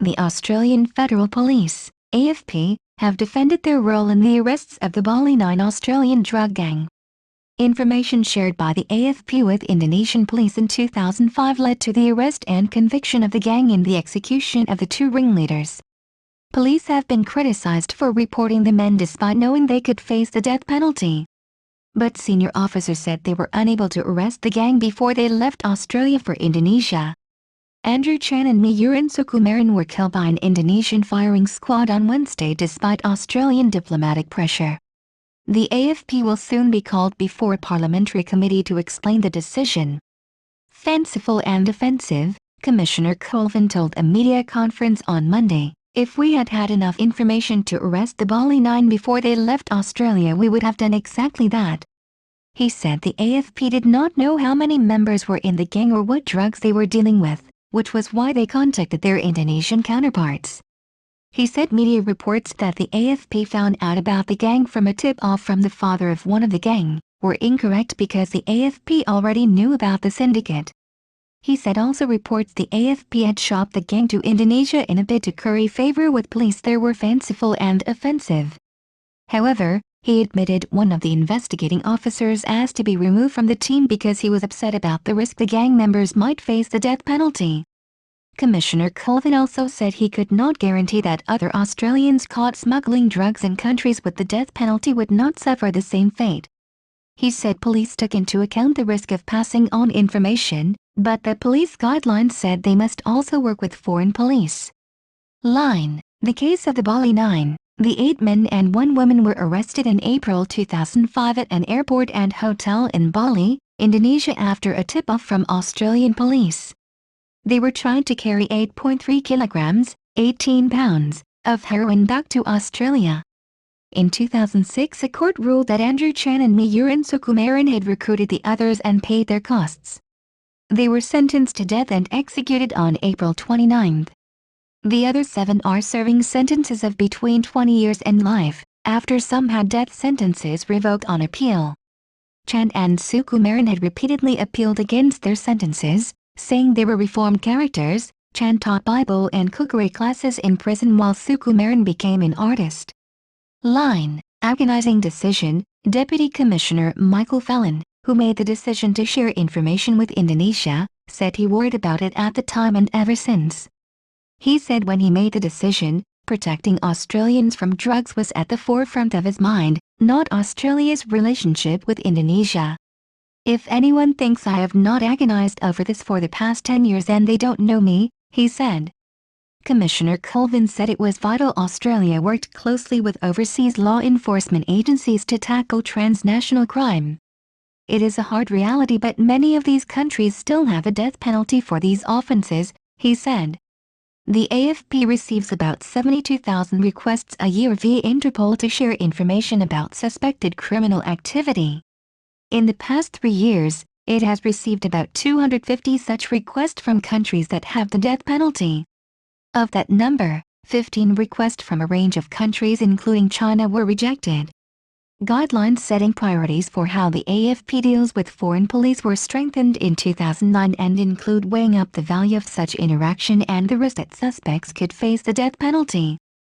the Australian Federal Police, AFP, have defended their role in the arrests of the Bali Nine Australian drug gang. Information shared by the AFP with Indonesian police in 2005 led to the arrest and conviction of the gang and the execution of the two ringleaders. Police have been criticized for reporting the men despite knowing they could face the death penalty. But senior officers said they were unable to arrest the gang before they left Australia for Indonesia. Chan and Myuran Sukumaran were killed by an Indonesian firing squad on Wednesday despite Australian diplomatic pressure. The AFP will soon be called before a parliamentary committee to explain the decision. Fanciful and offensive, Commissioner Colvin told a media conference on Monday, "If we had had enough information to arrest the Bali Nine before they left Australia, we would have done exactly that." He said the AFP did not know how many members were in the gang or what drugs they were dealing with, which was why they contacted their Indonesian counterparts. He said media reports that the AFP found out about the gang from a tip-off from the father of one of the gang were incorrect because the AFP already knew about the syndicate. He said also reports the AFP had shopped the gang to Indonesia in a bid to curry favor with police there were fanciful and offensive. However, he admitted one of the investigating officers asked to be removed from the team because he was upset about the risk the gang members might face the death penalty. Commissioner Colvin also said he could not guarantee that other Australians caught smuggling drugs in countries with the death penalty would not suffer the same fate. He said police took into account the risk of passing on information, but the police guidelines said they must also work with foreign police. Line. The case of the Bali Nine, the 8 men and 1 woman were arrested in April 2005 at an airport and hotel in Bali, Indonesia after a tip-off from Australian police. They were trying to carry 8.3 kilograms, 18 pounds, of heroin back to Australia. In 2006, a court ruled that Chan and Myuran Sukumaran had recruited the others and paid their costs. They were sentenced to death and executed on April 29. The other 7 are serving sentences of between 20 years and life, after some had death sentences revoked on appeal. Chan and Sukumaran had repeatedly appealed against their sentences, saying they were reformed characters. Chan taught Bible and cookery classes in prison while Sukumaran became an artist. Line. Agonizing decision. Deputy Commissioner Michael Fallon, who made the decision to share information with Indonesia, said he worried about it at the time and ever since. He said when he made the decision, protecting Australians from drugs was at the forefront of his mind, not Australia's relationship with Indonesia. "If anyone thinks I have not agonized over this for the past 10 years then they don't know me," he said. Commissioner Colvin said it was vital Australia worked closely with overseas law enforcement agencies to tackle transnational crime. "It is a hard reality but many of these countries still have a death penalty for these offenses," he said. The AFP receives about 72,000 requests a year via Interpol to share information about suspected criminal activity. In the past 3 years, it has received about 250 such requests from countries that have the death penalty. Of that number, 15 requests from a range of countries including China were rejected. Guidelines setting priorities for how the AFP deals with foreign police were strengthened in 2009 and include weighing up the value of such interaction and the risk that suspects could face the death penalty.